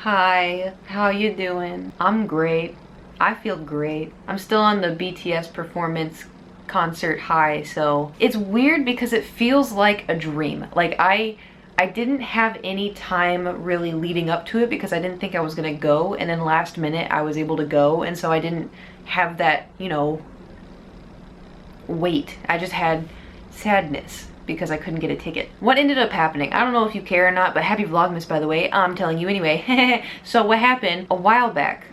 Hi, how you doing? I'm great. I feel great. I'm still on the BTS performance concert high, so it's weird because it feels like a dream. Like I didn't have any time really leading up to it because I didn't think I was gonna go, and then last minute I was able to go, and so I didn't have that, wait. I just had sadness because I couldn't get a ticket. What ended up happening, I don't know if you care or not, but happy Vlogmas, by the way. I'm telling you anyway. So what happened a while back,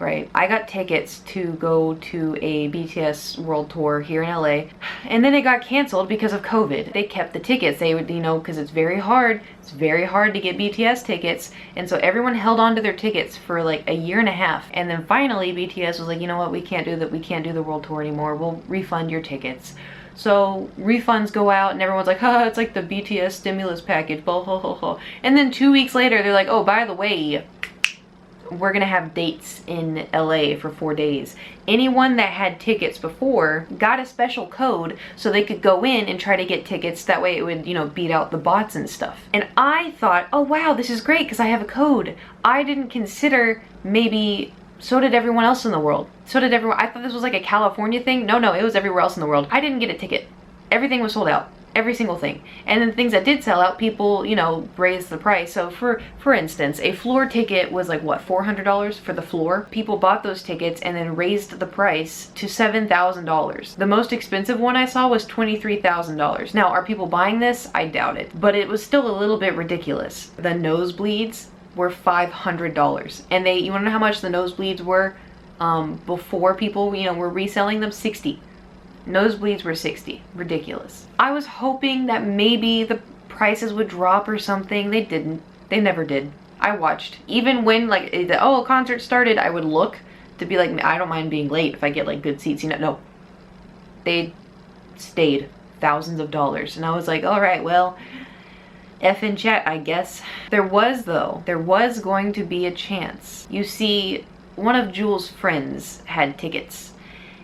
right? I got tickets to go to a BTS world tour here in LA, and then it got canceled because of COVID. They kept the tickets. They would, because it's very hard to get BTS tickets, and so everyone held on to their tickets for like a year and a half, and then finally BTS was like, you know what, we can't do the world tour anymore. We'll refund your tickets. So refunds go out and everyone's like, oh, it's like the BTS stimulus package, blah, blah, blah, blah. And then 2 weeks later, they're like, oh, by the way, we're gonna have dates in LA for 4 days. Anyone that had tickets before got a special code so they could go in and try to get tickets. That way it would, beat out the bots and stuff. And I thought, oh wow, this is great because I have a code. I didn't consider maybe so did everyone else in the world. So did everyone. I thought this was like a California thing. No, it was everywhere else in the world. I didn't get a ticket. Everything was sold out. Every single thing. And then things that did sell out, people, raised the price. So for instance, a floor ticket was like what, $400 for the floor? People bought those tickets and then raised the price to $7,000. The most expensive one I saw was $23,000. Now, are people buying this? I doubt it. But it was still a little bit ridiculous. The nosebleeds were $500, and you want to know how much the nosebleeds were before people were reselling them? 60. Nosebleeds were 60. Ridiculous. I was hoping that maybe the prices would drop or something. They didn't. They never did. I watched. Even when a concert started, I would look to be like, I don't mind being late if I get like good seats. No, they stayed thousands of dollars, and I was like, all right, well, F in chat, I guess. There was going to be a chance. You see, one of Jewel's friends had tickets,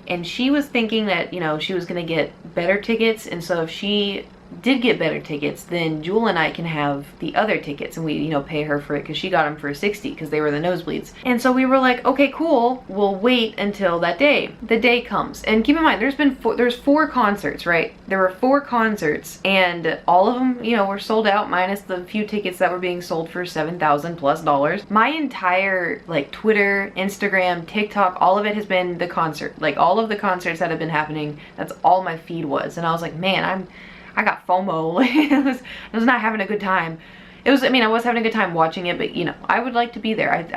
and she was thinking that, she was gonna get better tickets, and so if she did get better tickets, then Jewel and I can have the other tickets, and we, pay her for it because she got them for 60 because they were the nosebleeds. And so we were like, okay, cool, we'll wait until that day. The day comes, and keep in mind, there's 4 concerts, right? There were 4 concerts, and all of them, were sold out, minus the few tickets that were being sold for $7,000+. My entire Twitter, Instagram, TikTok, all of it has been the concert. Like all of the concerts that have been happening, that's all my feed was. And I was like, man, I got FOMO. I was not having a good time. I was having a good time watching it, but I would like to be there.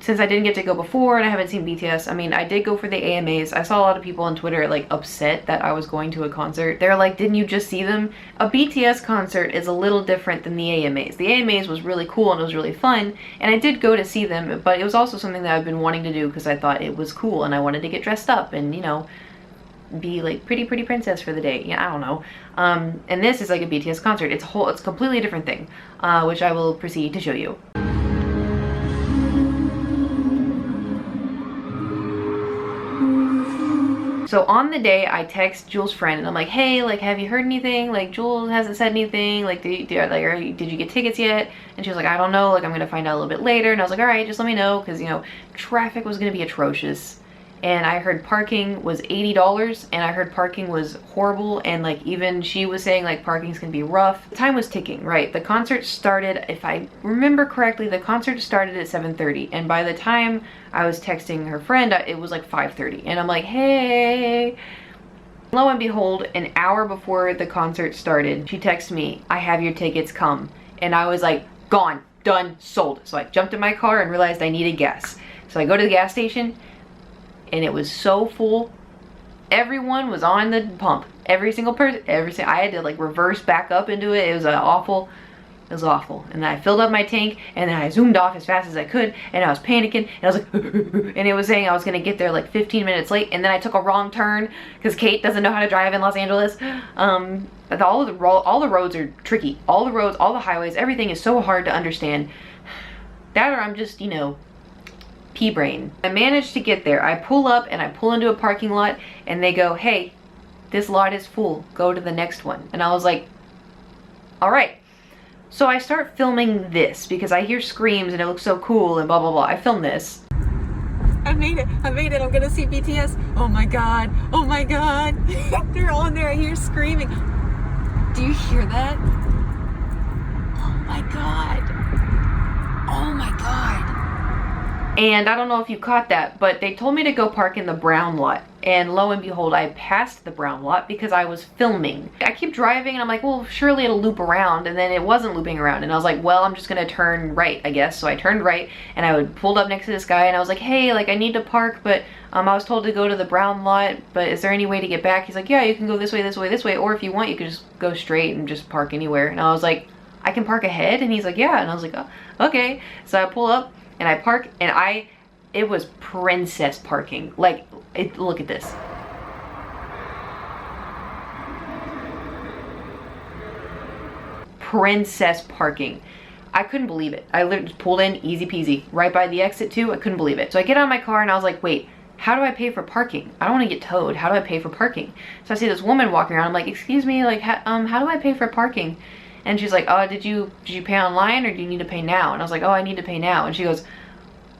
Since I didn't get to go before and I haven't seen BTS, I did go for the AMAs. I saw a lot of people on Twitter upset that I was going to a concert. They're like, didn't you just see them? A BTS concert is a little different than the AMAs. The AMAs was really cool and it was really fun, and I did go to see them, but it was also something that I've been wanting to do because I thought it was cool and I wanted to get dressed up and, be like pretty princess for the day. I don't know. And this is like a BTS concert. It's a completely different thing, which I will proceed to show you. So on the day, I text Jewel's friend and I'm like, hey, have you heard anything? Jewel hasn't said anything. Did you get tickets yet? And she was like, I don't know. I'm gonna find out a little bit later. And I was like, all right, just let me know, because traffic was gonna be atrocious. And I heard parking was $80, and I heard parking was horrible, and even she was saying parking's gonna be rough. The time was ticking, right? The concert started, if I remember correctly, the concert started at 7:30, and by the time I was texting her friend, it was 5:30, and I'm like, hey. Lo and behold, an hour before the concert started, she texted me, I have your tickets, come. And I was like, gone, done, sold. So I jumped in my car and realized I needed gas. So I go to the gas station, and it was so full. Everyone was on the pump. Every single person, I had to reverse back up into it. It was awful. It was awful. And then I filled up my tank, and then I zoomed off as fast as I could, and I was panicking, and I was like, and it was saying I was gonna get there 15 minutes late, and then I took a wrong turn because Kate doesn't know how to drive in Los Angeles. All the roads are tricky. All the roads, all the highways, everything is so hard to understand. That, or I'm just, pea brain. I managed to get there. I pull up and I pull into a parking lot, and they go, hey, this lot is full, go to the next one. And I was like, all right. So I start filming this because I hear screams and it looks so cool and blah, blah, blah. I film this. I made it, I'm gonna see BTS. Oh my God, they're all in there, I hear screaming. Do you hear that? Oh my God. And I don't know if you caught that, but they told me to go park in the brown lot. And lo and behold, I passed the brown lot because I was filming. I keep driving and I'm like, well, surely it'll loop around. And then it wasn't looping around. And I was like, well, I'm just gonna turn right, I guess. So I turned right and I pulled up next to this guy and I was like, hey, like I need to park, but I was told to go to the brown lot, but is there any way to get back? He's like, yeah, you can go this way, this way, this way. Or if you want, you can just go straight and just park anywhere. And I was like, I can park ahead? And he's like, yeah. And I was like, oh, okay. So I pull up and I park and it was princess parking. Like, look at this. Princess parking. I couldn't believe it. I literally just pulled in, easy peasy, right by the exit too. I couldn't believe it. So I get out of my car and I was like, wait, how do I pay for parking? I don't want to get towed. How do I pay for parking? So I see this woman walking around. I'm like, excuse me, like, how do I pay for parking? And she's like, oh, did you pay online or do you need to pay now? And I was like, oh, I need to pay now. And she goes,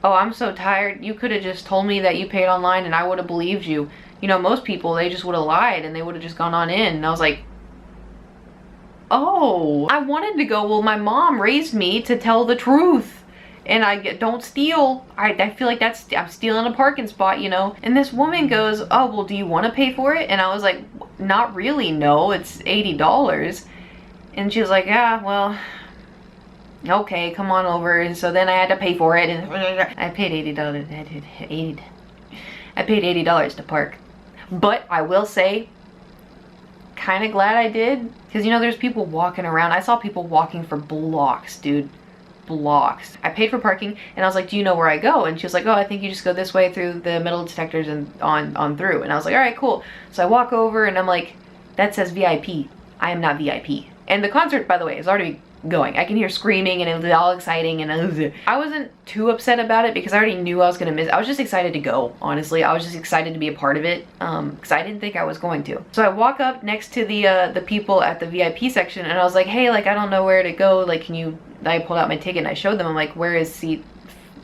oh, I'm so tired. You could have just told me that you paid online and I would have believed you. You know, most people, they just would have lied and they would have just gone on in. And I was like, oh, I wanted to go, well, my mom raised me to tell the truth. And don't steal. I feel like I'm stealing a parking spot, you know? And this woman goes, oh, well, do you want to pay for it? And I was like, not really, no, it's $80. And she was like, yeah, well, okay, come on over. And so then I had to pay for it and I paid $80. I paid $80 to park. But I will say, kind of glad I did, because you know there's people walking around. I saw people walking for blocks, dude. Blocks. I paid for parking and I was like, do you know where I go? And she was like, oh, I think you just go this way through the metal detectors and on through. And I was like, all right, cool. So I walk over and I'm like, that says VIP. I am not VIP. And the concert, by the way, is already going. I can hear screaming and it was all exciting and I wasn't too upset about it because I already knew I was gonna miss. I was just excited to go, honestly. I was just excited to be a part of it because I didn't think I was going to. So I walk up next to the people at the VIP section and I was like, hey, like I don't know where to go, like can you, I pulled out my ticket and I showed them, I'm like, where is seat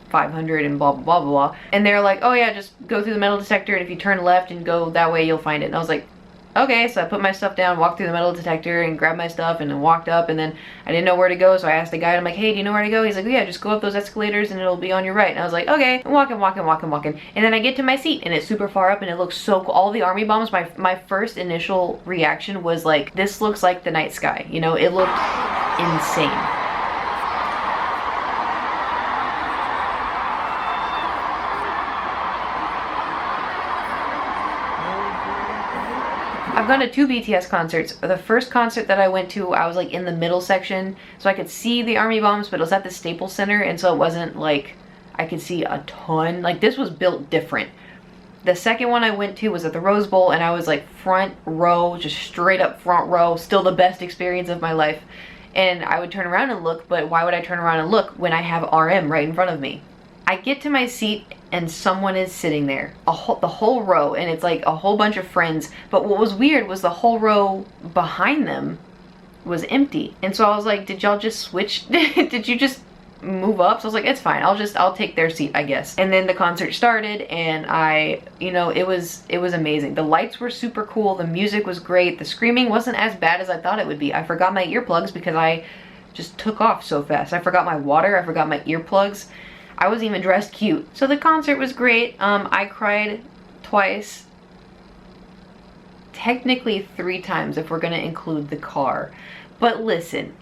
500 and blah blah blah blah. And they're like, oh yeah, just go through the metal detector and if you turn left and go that way you'll find it. And I was like, okay. So I put my stuff down, walked through the metal detector and grabbed my stuff and then walked up, and then I didn't know where to go, so I asked the guide, I'm like, hey, do you know where to go? He's like, oh, yeah, just go up those escalators and it'll be on your right. And I was like, okay. I'm walking. And then I get to my seat and it's super far up and it looks so cool. All the army bombs, my first initial reaction was like, this looks like the night sky. You know, it looked insane. I've gone to 2 BTS concerts. The first concert that I went to, I was like in the middle section, so I could see the army bombs, but it was at the Staples Center, and so it wasn't like I could see a ton. Like this was built different. The second one I went to was at the Rose Bowl, and I was like front row, just straight up front row, still the best experience of my life. And I would turn around and look, but why would I turn around and look when I have RM right in front of me? I get to my seat and someone is sitting there, the whole row, and it's like a whole bunch of friends. But what was weird was the whole row behind them was empty. And so I was like, did y'all just switch? Did you just move up? So I was like, it's fine. I'll take their seat, I guess. And then the concert started and you know, it was amazing. The lights were super cool. The music was great. The screaming wasn't as bad as I thought it would be. I forgot my earplugs because I just took off so fast. I forgot my water. I forgot my earplugs. I was even dressed cute. So the concert was great. I cried twice. Technically 3 times if we're gonna include the car. But listen.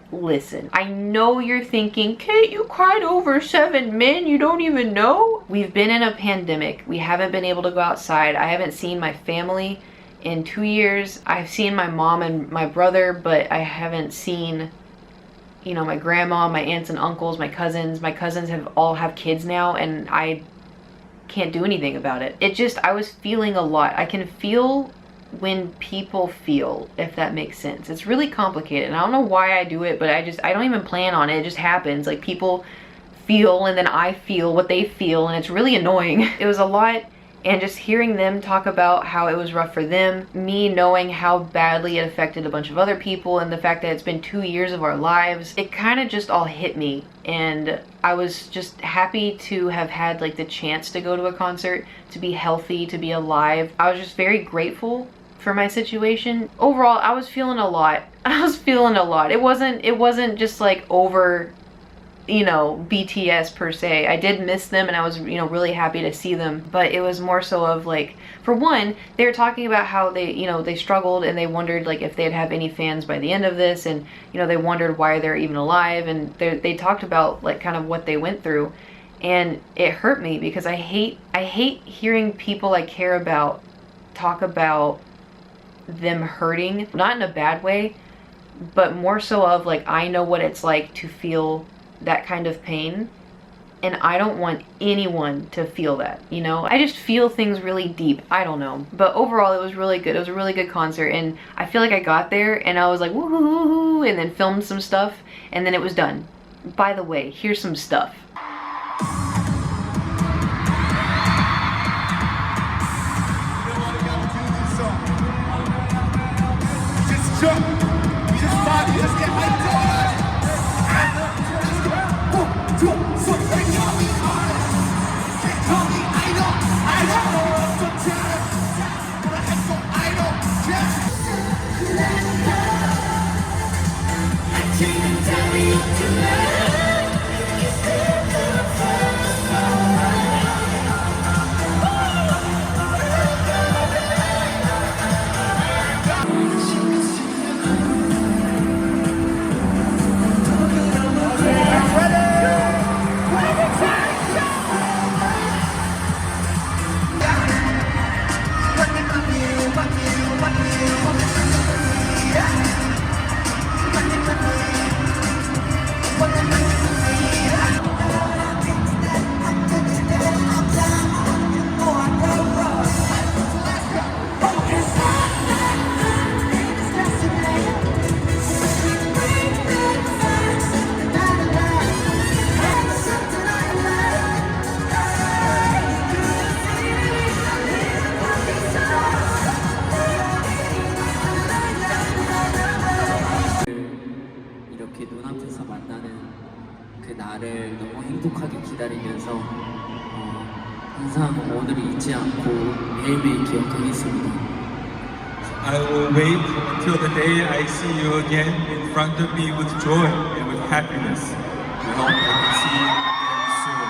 I know you're thinking, Kate, you cried over 7 men, you don't even know? We've been in a pandemic. We haven't been able to go outside. I haven't seen my family in 2 years. I've seen my mom and my brother, but I haven't seen, you know, my grandma, my aunts and uncles, my cousins. My cousins all have kids now and I can't do anything about it. I was feeling a lot. I can feel when people feel, if that makes sense. It's really complicated and I don't know why I do it, but I don't even plan on it. It just happens. Like people feel and then I feel what they feel and it's really annoying. It was a lot And just hearing them talk about how it was rough for them, me knowing how badly it affected a bunch of other people, and the fact that it's been 2 years of our lives, it kind of just all hit me. And I was just happy to have had like the chance to go to a concert, to be healthy, to be alive. I was just very grateful for my situation. Overall, I was feeling a lot. I was feeling a lot. It wasn't just like over, you know, BTS per se. I did miss them and I was, you know, really happy to see them, but it was more so of like, for one, they were talking about how they, you know, they struggled and they wondered like if they'd have any fans by the end of this, and you know, they wondered why they're even alive, and they talked about like kind of what they went through, and it hurt me because I hate hearing people I care about talk about them hurting, not in a bad way, but more so of like, I know what it's like to feel that kind of pain, and I don't want anyone to feel that, you know? I just feel things really deep. I don't know. But overall, it was really good. It was a really good concert, and I feel like I got there and I was like, woohoo, and then filmed some stuff, and then it was done. By the way, here's some stuff. 날을 너무 행복하게 기다리면서 항상 오늘을 잊지 않고 매일매일 기억하겠습니다. I will wait until the day I see you again in front of me with joy and with happiness. We hope I can see you again soon.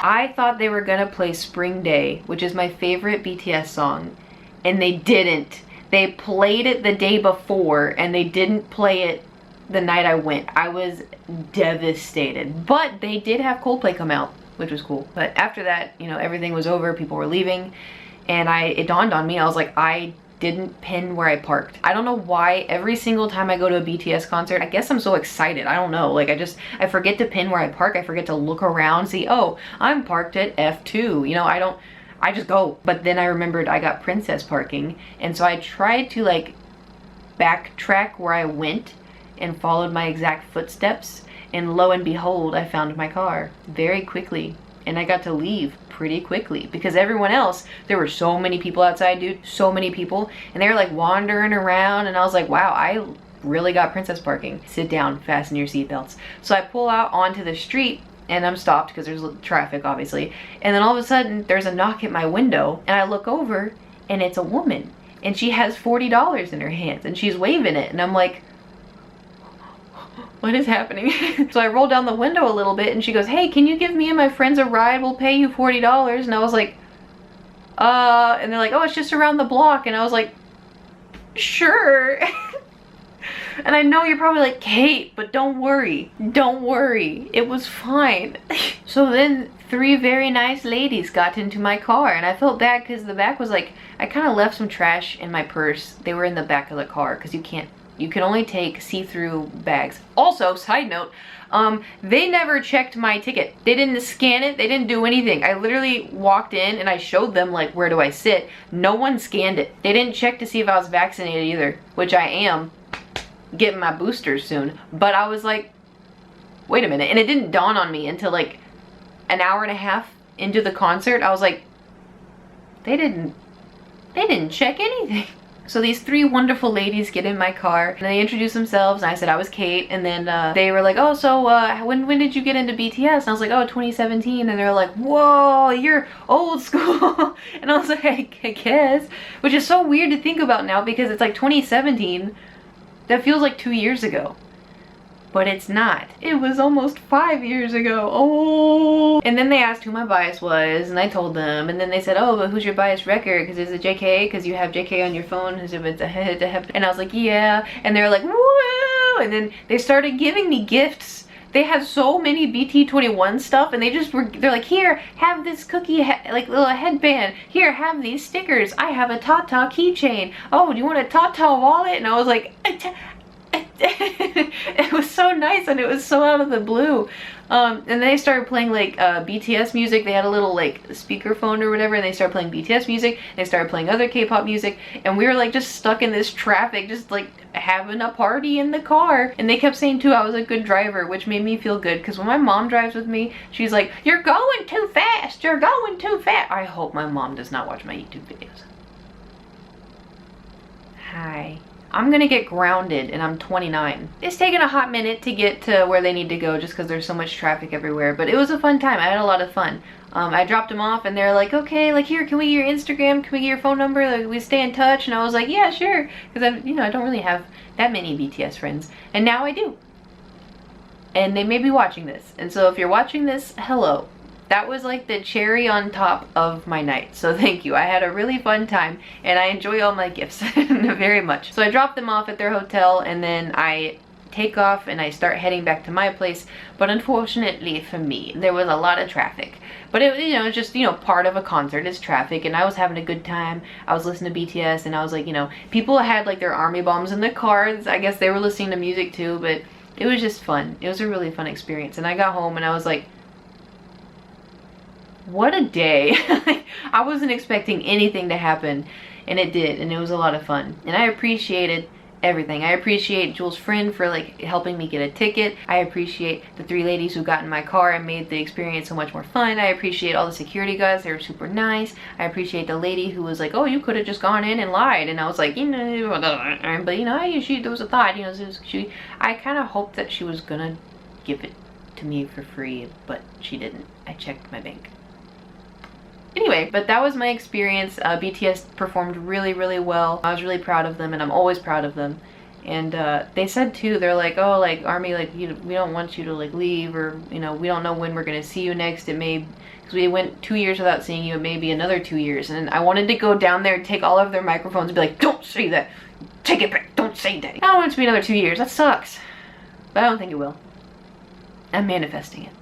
I thought they were gonna play Spring Day, which is my favorite BTS song, and they didn't. They played it the day before, and they didn't play it the night I went. I was devastated. But they did have Coldplay come out, which was cool. But after that, you know, everything was over, people were leaving, and it dawned on me, I was like, I didn't pin where I parked. I don't know why every single time I go to a BTS concert, I guess I'm so excited. I don't know, like I forget to pin where I park. I forget to look around, see, oh, I'm parked at F2. You know, I just go. But then I remembered I got princess parking, and so I tried to like backtrack where I went and followed my exact footsteps, and lo and behold, I found my car very quickly, and I got to leave pretty quickly because everyone else, there were so many people outside, dude, so many people, and they were like wandering around, and I was like, wow, I really got princess parking. Sit down, fasten your seatbelts. So I pull out onto the street, and I'm stopped because there's traffic, obviously, and then all of a sudden there's a knock at my window, and I look over, and it's a woman, and she has $40 in her hands, and she's waving it, and I'm like, what is happening? So I roll down the window a little bit, and she goes, hey, can you give me and my friends a ride? We'll pay you $40. And I was like, and they're like, oh, it's just around the block. And I was like, sure. And I know you're probably like, Kate, but don't worry. Don't worry. It was fine. So then 3 very nice ladies got into my car, and I felt bad because the back was like, I kind of left some trash in my purse. They were in the back of the car because you can only take see-through bags. Also, side note, they never checked my ticket. They didn't scan it, they didn't do anything. I literally walked in and I showed them like, where do I sit? No one scanned it. They didn't check to see if I was vaccinated either, which I am, getting my boosters soon. But I was like, wait a minute. And it didn't dawn on me until like an hour and a half into the concert. I was like, They didn't check anything. So these three wonderful ladies get in my car and they introduce themselves and I said I was Kate, and then they were like, oh, so when did you get into BTS? And I was like, oh, 2017. And they're like, whoa, you're old school. And I was like, I guess, which is so weird to think about now because it's like 2017. That feels like 2 years ago. But it's not. It was almost 5 years ago. Oh. And then they asked who my bias was, and I told them. And then they said, oh, but who's your bias record? Because is it JK? Because you have JK on your phone. And I was like, yeah. And they're like, woo! And then they started giving me gifts. They had so many BT21 stuff, and they're like, here, have this cookie, like little headband. Here, have these stickers. I have a Tata keychain. Oh, do you want a Tata wallet? And I was like, it was so nice and it was so out of the blue. And then they started playing like BTS music. They had a little like speakerphone or whatever, and they started playing BTS music. They started playing other K-pop music, and we were like just stuck in this traffic, just like having a party in the car. And they kept saying too I was a good driver, which made me feel good, because when my mom drives with me, she's like, you're going too fast, you're going too fast. I hope my mom does not watch my YouTube videos. Hi. I'm gonna get grounded and I'm 29. It's taken a hot minute to get to where they need to go just because there's so much traffic everywhere, but it was a fun time. I had a lot of fun. I dropped them off and they're like, okay, like here, can we get your Instagram? Can we get your phone number? Like we stay in touch? And I was like, yeah, sure. Because I don't really have that many BTS friends. And now I do. And they may be watching this. And so if you're watching this, hello. That was like the cherry on top of my night. So thank you. I had a really fun time and I enjoy all my gifts very much. So I dropped them off at their hotel and then I take off and I start heading back to my place. But unfortunately for me, there was a lot of traffic. But it, it's just, part of a concert is traffic, and I was having a good time. I was listening to BTS and I was like, people had like their army bombs in the cars. I guess they were listening to music too, but it was just fun. It was a really fun experience. And I got home and I was like, what a day. I wasn't expecting anything to happen, and it did, and it was a lot of fun. And I appreciated everything. I appreciate Jules' friend for like helping me get a ticket. I appreciate the three ladies who got in my car and made the experience so much more fun. I appreciate all the security guards. They were super nice. I appreciate the lady who was like, oh, you could have just gone in and lied. And I was like, but there was a thought, I kind of hoped that she was gonna give it to me for free, but she didn't. I checked my bank. Anyway, but that was my experience. BTS performed really, really well. I was really proud of them, and I'm always proud of them. And they said too, they're like, oh, like ARMY, like we don't want you to like leave, or we don't know when we're gonna see you next. It may, because we went 2 years without seeing you, it may be another 2 years. And I wanted to go down there and take all of their microphones and be like, don't say that, take it back, don't say that. I don't want it to be another 2 years. That sucks, but I don't think it will. I'm manifesting it.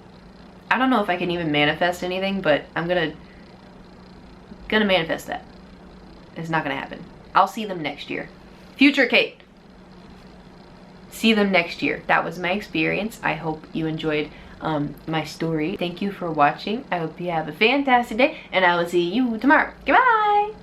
I don't know if I can even manifest anything, but I'm gonna manifest that. It's not gonna happen. I'll see them next year. Future Kate. See them next year. That was my experience. I hope you enjoyed my story. Thank you for watching. I hope you have a fantastic day, and I will see you tomorrow. Goodbye!